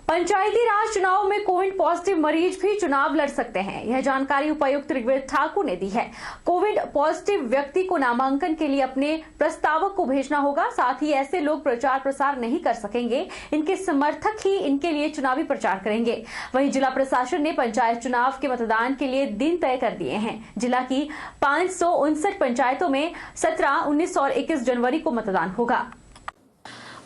पंचायती राज चुनाव में Covid positive मरीज भी चुनाव लड़ सकते हैं। यह जानकारी उपायुक्त ऋग्वेद ठाकुर ने दी है। कोविड पॉजिटिव व्यक्ति को नामांकन के लिए अपने प्रस्तावक को भेजना होगा। साथ ही ऐसे लोग प्रचार प्रसार नहीं कर सकेंगे। इनके समर्थक ही इनके लिए चुनावी प्रचार करेंगे। वहीं जिला प्रशासन ने पंचायत चुनाव के मतदान के लिए दिन तय कर दिए हैं। जिला की 559 पंचायतों में 17, 19 और 21 जनवरी को मतदान होगा।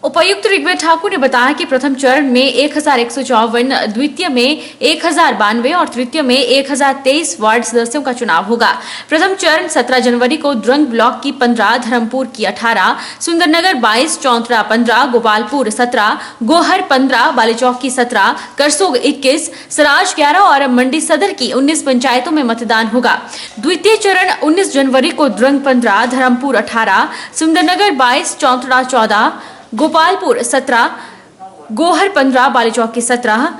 उपायुक्त ऋग्वेद ठाकुर ने बताया कि प्रथम चरण में 1154, द्वितीय में 1092 और तृतीय में 1023 वार्ड सदस्यों का चुनाव होगा। प्रथम चरण 17 जनवरी को द्रंग ब्लॉक की 15, धर्मपुर की 18, सुंदरनगर 22, चौंतरा 15, गोपालपुर 17, गोहर 15, बालीचौक की 17, करसोग 21, सराज 11 और मंडी सदर की 19 पंचायतों में मतदान होगा। द्वितीय चरण 19 जनवरी को द्रंग 15, धर्मपुर 18, सुंदरनगर 22, चौंतरा 14, गोपालपुर 17, गोहर 15, बालीचौक की 17,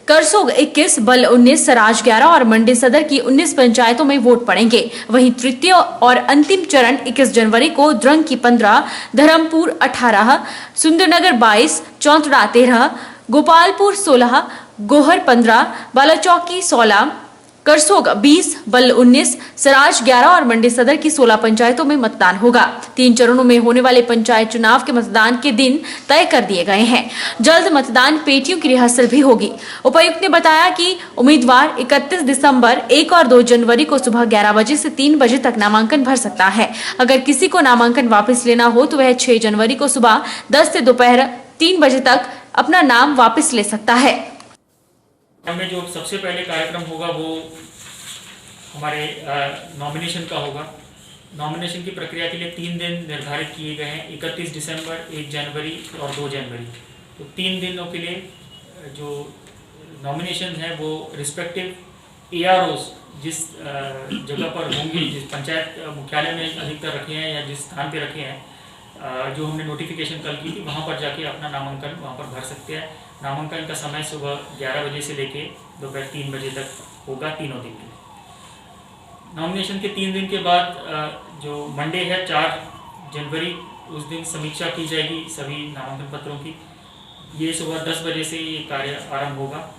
करसोग 21, बल 19, सराज 11 और मंडी सदर की 19 पंचायतों में वोट पड़ेंगे। वहीं तृतीय और अंतिम चरण 21 जनवरी को द्रंग की 15, धर्मपुर 18, सुंदरनगर 22, चौंतरा 13, गोपालपुर 16, गोहर 15, बालीचौक की 16, करसोग 20, बल 19, सराज 11 और मंडी सदर की 16 पंचायतों में मतदान होगा। 3 चरणों में होने वाले पंचायत चुनाव के मतदान के दिन तय कर दिए गए हैं। जल्द मतदान पेटियों की रिहर्सल भी होगी। उपायुक्त ने बताया कि उम्मीदवार 31 दिसंबर, 1 और 2 जनवरी को सुबह 11 बजे से 3 बजे तक नामांकन भर सकता है। अगर किसी को नामांकन वापस लेना हो तो वह 6 जनवरी को सुबह 10 से दोपहर 3 बजे तक अपना नाम वापस ले सकता है। में जो सबसे पहले कार्यक्रम होगा वो हमारे नॉमिनेशन का होगा। नॉमिनेशन की प्रक्रिया के लिए 3 दिन निर्धारित किए गए हैं, 31 दिसंबर, 1 जनवरी और 2 जनवरी। तो 3 दिनों के लिए जो नॉमिनेशन है वो रिस्पेक्टिव AROs जिस जगह पर होंगे, जिस पंचायत मुख्यालय में अधिकतर रखे हैं या जिस स्थान पे रखे हैं, जो हमने नोटिफिकेशन कल की थी, वहाँ पर जाके अपना नामांकन वहाँ पर भर सकते हैं। नामांकन का समय सुबह 11 बजे से लेके दोपहर 3 बजे तक होगा, तीनों दिन के लिए। नॉमिनेशन के 3 दिन के बाद जो मंडे है 4 जनवरी, उस दिन समीक्षा की जाएगी सभी नामांकन पत्रों की। ये सुबह 10 बजे से ये कार्य आरंभ होगा।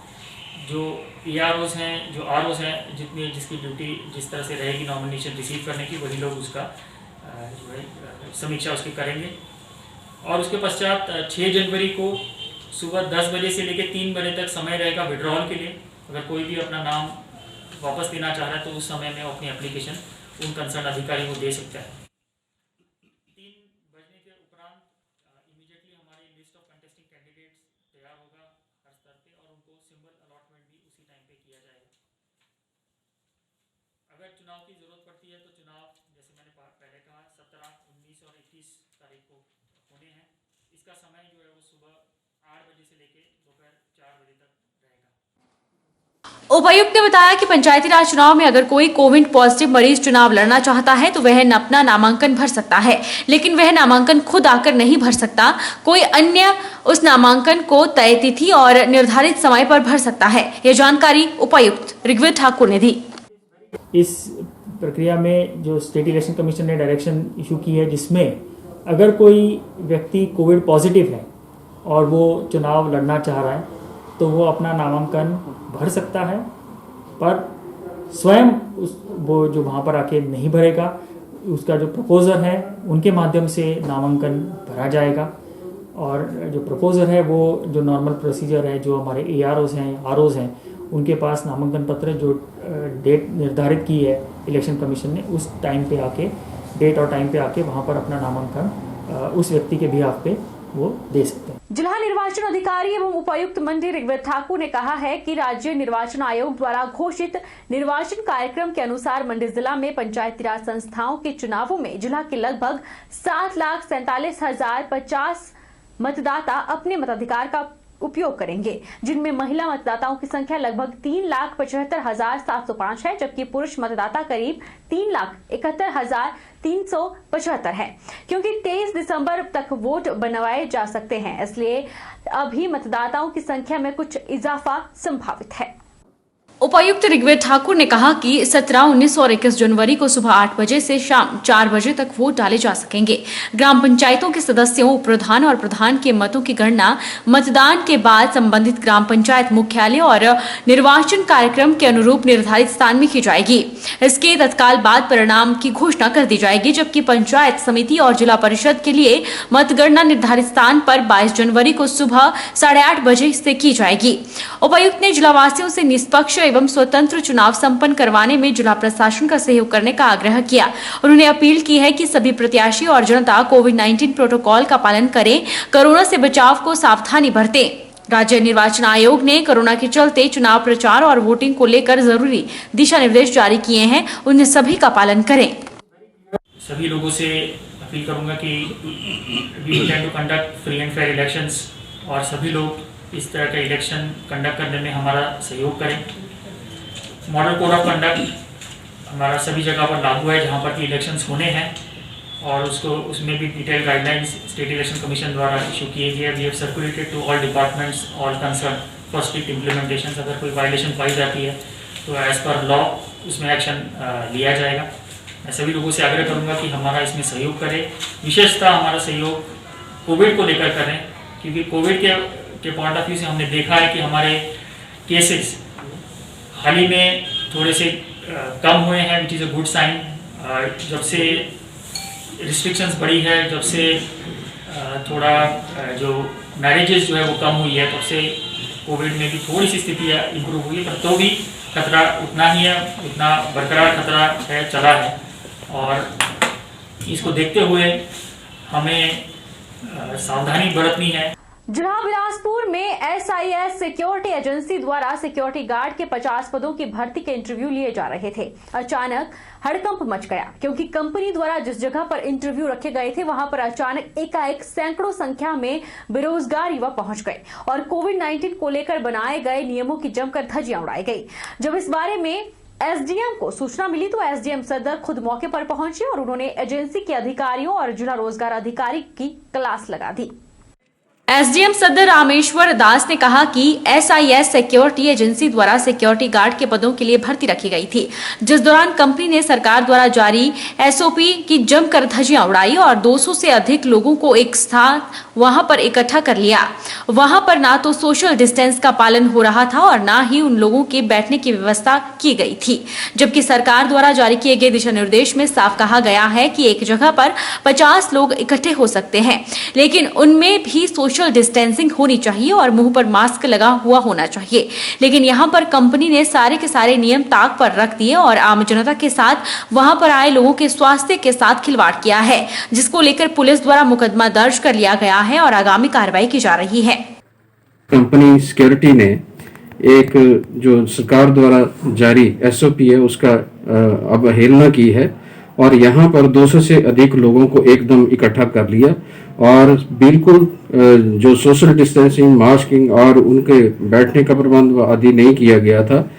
जो AROs हैं, जो ROs हैं, जिसकी ड्यूटी जिस तरह से रहेगी नॉमिनेशन रिसीव करने की, वही लोग उसका जो है समीक्षा उसकी करेंगे। और उसके पश्चात 6 जनवरी को सुबह 10 बजे से लेकर 3 बजे तक समय रहेगा विड्रॉल के लिए। अगर कोई भी अपना नाम वापस लेना चाह रहा है तो उस समय में अपनी एप्लीकेशन उन कंसर्न अधिकारी को दे सकता है। 3 बजने के उपरांत इमीडिएटली हमारी लिस्ट ऑफ कंटेस्टिंग कैंडिडेट्स तैयार होगा हर स्तर पे, और उनको सिंबल अलॉटमेंट भी उसी टाइम पे किया जाएगा। अगर चुनाव की जरूरत पड़ती है तो चुनाव, जैसे मैंने पहले कहा, 17, 19 और 21 तारीख को होने हैं। इसका समय जो है वो सुबह 8 बजे से लेके दोपहर 4 बजे तक रहेगा। उपायुक्त ने बताया कि पंचायती राज चुनाव में अगर कोई कोविड पॉजिटिव मरीज चुनाव लड़ना चाहता है तो वह अपना नामांकन भर सकता है, लेकिन वह नामांकन खुद आकर नहीं भर सकता। कोई अन्य उस नामांकन को तय तिथि और निर्धारित समय पर भर सकता है। यह जानकारी उपायुक्त ऋग्वेद ठाकुर ने दी। इस प्रक्रिया में जो स्टेट इलेक्शन कमीशन ने डायरेक्शन इशू की है, जिसमें अगर कोई व्यक्ति कोविड पॉजिटिव है और वो चुनाव लड़ना चाह रहा है तो वो अपना नामांकन भर सकता है, पर स्वयं वो जो वहाँ पर आके नहीं भरेगा, उसका जो प्रपोजर है उनके माध्यम से नामांकन भरा जाएगा। और जो प्रपोजर है वो जो नॉर्मल प्रोसीजर है, जो हमारे AROs हैं, ROs हैं, उनके पास नामांकन पत्र जो डेट निर्धारित की है इलेक्शन कमीशन ने, उस टाइम पे आके, डेट और टाइम पे आके वहाँ पर अपना नामांकन उस व्यक्ति के बिहाफ पे वो दे सकते हैं। जिला निर्वाचन अधिकारी एवं उपायुक्त मंत्री ऋग्वेद ठाकुर ने कहा है कि राज्य निर्वाचन आयोग द्वारा घोषित निर्वाचन कार्यक्रम के अनुसार मंडी जिला में पंचायती राज संस्थाओं के चुनावों में जिला के लगभग 7,47,050 मतदाता अपने मताधिकार का उपयोग करेंगे, जिनमें महिला मतदाताओं की संख्या लगभग 3,75,705 है, जबकि पुरुष मतदाता करीब 3,71,375 है। क्योंकि 23 दिसंबर तक वोट बनवाए जा सकते हैं, इसलिए अभी मतदाताओं की संख्या में कुछ इजाफा संभावित है। उपायुक्त ऋग्वेद ठाकुर ने कहा कि 17, 19 और 21 जनवरी को सुबह 8 बजे से शाम 4 बजे तक वोट डाले जा सकेंगे। ग्राम पंचायतों के सदस्यों, उप प्रधान और प्रधान के मतों की गणना मतदान के बाद संबंधित ग्राम पंचायत मुख्यालय और निर्वाचन कार्यक्रम के अनुरूप निर्धारित स्थान में की जाएगी। इसके तत्काल बाद परिणाम की घोषणा कर दी जाएगी, जबकि पंचायत समिति और जिला परिषद के लिए मतगणना निर्धारित स्थान पर 22 जनवरी को सुबह 8:30 बजे से की जाएगी। उपायुक्त ने जिलावासियों से निष्पक्ष एवं स्वतंत्र चुनाव संपन्न करवाने में जिला प्रशासन का सहयोग करने का आग्रह किया। उन्होंने अपील की है कि सभी प्रत्याशी और जनता कोविड-19 प्रोटोकॉल का पालन करें, कोरोना से बचाव को सावधानी बरतें। राज्य निर्वाचन आयोग ने कोरोना के चलते चुनाव प्रचार और वोटिंग को लेकर जरूरी दिशा निर्देश जारी किए हैं, उन्हें सभी का पालन करें। सभी लोगों से अपील करूंगा कि we intend to conduct free and fair elections और सभी लोग इस तरह का इलेक्शन कंडक्ट करने में हमारा सहयोग करें। मॉडल कोड ऑफ कंडक्ट हमारा सभी जगह पर लागू है जहां पर कि इलेक्शंस होने हैं और उसमें भी detail guidelines state election commission द्वारा इशू किए गए। We have circulated to all departments, all concern for strict implementation. अगर कोई वायलेशन पाई जाती है तो एज पर लॉ उसमें एक्शन लिया जाएगा। मैं सभी लोगों से आग्रह करूंगा कि हमारा इसमें सहयोग करें, विशेषतः हमारा सहयोग कोविड को लेकर करें, क्योंकि कोविड के पॉइंट ऑफ व्यू से हमने देखा है कि हमारे केसेस हाल ही में थोड़े से कम हुए हैं, which is a good sign. जब से रिस्ट्रिक्शंस बढ़ी है, जब से थोड़ा जो मैरिजेस जो है वो कम हुई है, तब से कोविड में भी थोड़ी सी स्थिति इम्प्रूव हुई है, पर तो भी खतरा उतना ही है, उतना बरकरार खतरा है, चला है। और इसको देखते हुए हमें सावधानी बरतनी है। जिला बिलासपुर में SIS सिक्योरिटी एजेंसी द्वारा सिक्योरिटी गार्ड के 50 पदों की भर्ती के इंटरव्यू लिए जा रहे थे। अचानक हड़कंप मच गया, क्योंकि कंपनी द्वारा जिस जगह पर इंटरव्यू रखे गए थे वहां पर अचानक एकाएक सैकड़ों संख्या में बेरोजगार युवा पहुंच गए और कोविड-19 को लेकर बनाए गए नियमों की जमकर धज्जियां उड़ाई गई। जब इस बारे में SDM को सूचना मिली तो SDM सदर खुद मौके पर पहुंचे और उन्होंने एजेंसी के अधिकारियों और जिला रोजगार अधिकारी की क्लास लगा दी। SDM सदर रामेश्वर दास ने कहा कि SIS सिक्योरिटी एजेंसी द्वारा सिक्योरिटी गार्ड के पदों के लिए भर्ती रखी गई थी, जिस दौरान कंपनी ने सरकार द्वारा जारी SOP की जमकर धज्जियां उड़ाई और 200 से अधिक लोगों को एक साथ वहां पर इकट्ठा कर लिया। वहां पर ना तो सोशल डिस्टेंस का पालन हो रहा था और ना ही उन लोगों के बैठने की व्यवस्था की गई थी, जबकि सरकार द्वारा जारी किए गए दिशा निर्देश में साफ कहा गया है कि एक जगह पर 50 लोग इकट्ठे हो सकते हैं, लेकिन उनमें भी सोशल डिस्टेंसिंग होनी चाहिए और मुंह पर मास्क लगा हुआ होना चाहिए। लेकिन यहां पर कंपनी ने सारे के सारे नियम ताक पर रख दिए और आम जनता के साथ वहां पर आए लोगों के स्वास्थ्य के साथ खिलवाड़ किया है, जिसको लेकर पुलिस द्वारा मुकदमा दर्ज कर लिया गया है और आगामी कार्रवाई की जा रही है। कंपनी सिक्योरिटी ने एक जो सरकार द्वारा जारी SOP है उसका अवहेलना की है और यहाँ पर 200 से अधिक लोगों को एकदम इकट्ठा कर लिया और बिल्कुल जो सोशल डिस्टेंसिंग, मास्किंग और उनके बैठने का प्रबंध आदि नहीं किया गया था,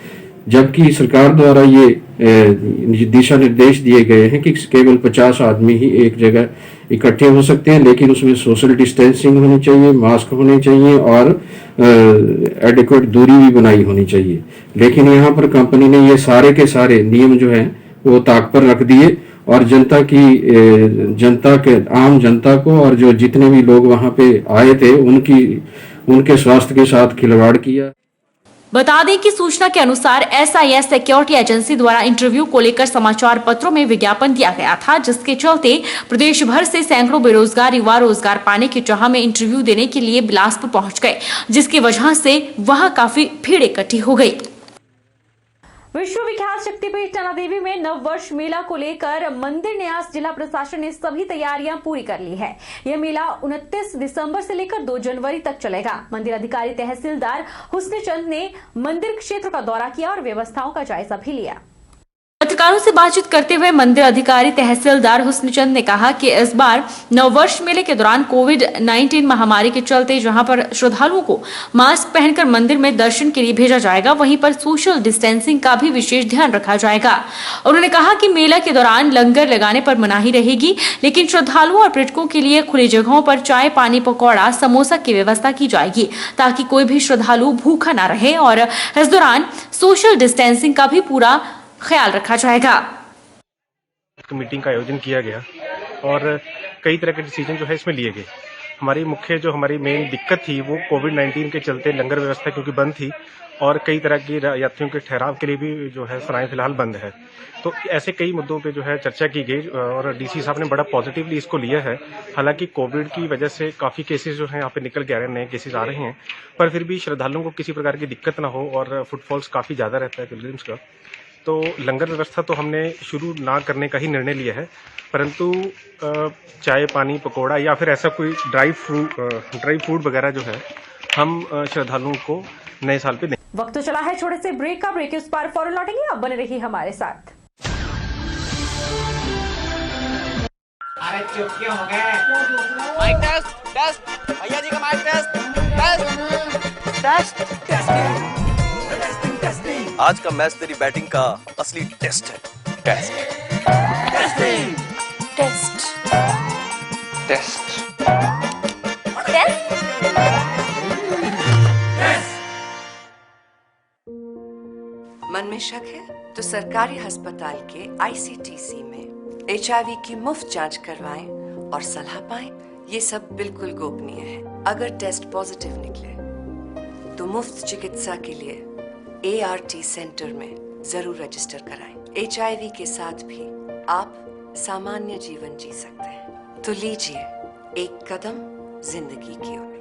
जबकि सरकार द्वारा ये दिशा निर्देश दिए गए हैं कि केवल 50 आदमी ही एक जगह इकट्ठे हो सकते हैं, लेकिन उसमें सोशल डिस्टेंसिंग होनी चाहिए, मास्क होने चाहिए और एडिक्वेट दूरी भी बनाई होनी चाहिए। लेकिन यहाँ पर कंपनी ने ये सारे के सारे नियम जो हैं वो ताक पर रख दिए और आम जनता को और जो जितने भी लोग वहां पे आए थे उनके स्वास्थ्य के साथ खिलवाड़ किया। बता दें कि सूचना के अनुसार SIS सिक्योरिटी एजेंसी द्वारा इंटरव्यू को लेकर समाचार पत्रों में विज्ञापन दिया गया था, जिसके चलते प्रदेश भर से सैकड़ों बेरोजगार युवा रोजगार पाने की चाह में इंटरव्यू देने के लिए बिलासपुर पहुंच गए, जिसकी वजह से वहां काफी भीड़ इकट्ठी हो गई। विश्व विख्यात शक्तिपीठ टना देवी में नववर्ष मेला को लेकर मंदिर न्यास जिला प्रशासन ने सभी तैयारियां पूरी कर ली है। यह मेला 29 दिसंबर से लेकर 2 जनवरी तक चलेगा। मंदिर अधिकारी तहसीलदार हुस्न चंद ने मंदिर क्षेत्र का दौरा किया और व्यवस्थाओं का जायजा भी लिया। पत्रकारों से बातचीत करते हुए मंदिर अधिकारी तहसीलदार हुस्नचंद ने कहा कि इस बार नववर्ष मेले के दौरान कोविड-19 महामारी के चलते जहां पर श्रद्धालुओं को मास्क पहनकर मंदिर में दर्शन के लिए भेजा जाएगा, वहीं पर सोशल डिस्टेंसिंग का भी विशेष ध्यान रखा जाएगा। उन्होंने कहा कि मेला के दौरान लंगर लगाने पर मनाही रहेगी, लेकिन श्रद्धालुओं और पर्यटकों के लिए खुली जगहों पर चाय, पानी, पकौड़ा, समोसा की व्यवस्था की जाएगी ताकि कोई भी श्रद्धालु भूखा न रहे और इस दौरान सोशल डिस्टेंसिंग का भी पूरा ख्याल रखा जाएगा। मीटिंग का आयोजन किया गया और कई तरह के डिसीजन जो है इसमें लिए गए। हमारी मेन दिक्कत थी वो कोविड-19 के चलते लंगर व्यवस्था क्योंकि बंद थी और कई तरह की यात्रियों के ठहराव के लिए भी जो है सराय फिलहाल बंद है। तो ऐसे कई मुद्दों पे जो है चर्चा की गई और डीसी साहब ने बड़ा पॉजिटिवली इसको लिया है। हालांकि कोविड की वजह से काफ़ी केसेस जो है यहाँ पे निकल के आ रहे हैं, नए केसेस आ रहे हैं, पर फिर भी श्रद्धालुओं को किसी प्रकार की दिक्कत ना हो और फुटफॉल्स काफ़ी ज़्यादा रहता है पिलग्रिम्स का। तो लंगर व्यवस्था तो हमने शुरू ना करने का ही निर्णय लिया है, परंतु चाय, पानी, पकोड़ा या फिर ऐसा कोई ड्राई फूड वगैरह जो है हम श्रद्धालुओं को नए साल पे दें। वक्त तो चला है छोटे से ब्रेक का। ब्रेक के उस पार फौरन लौटेंगे, अब बने रहिए हमारे साथ। अरे चुप क्यों हो गए? माइक टेस्ट भैया जी का माइक टेस्ट। आज का मैच तेरी बैटिंग का असली टेस्ट है। टेस्ट। मन में शक है तो सरकारी अस्पताल के ICTC में HIV की मुफ्त जांच करवाएं और सलाह पाएं। ये सब बिल्कुल गोपनीय है। अगर टेस्ट पॉजिटिव निकले तो मुफ्त चिकित्सा के लिए ART सेंटर में जरूर रजिस्टर कराएं। HIV के साथ भी आप सामान्य जीवन जी सकते हैं। तो लीजिए एक कदम जिंदगी की ओर।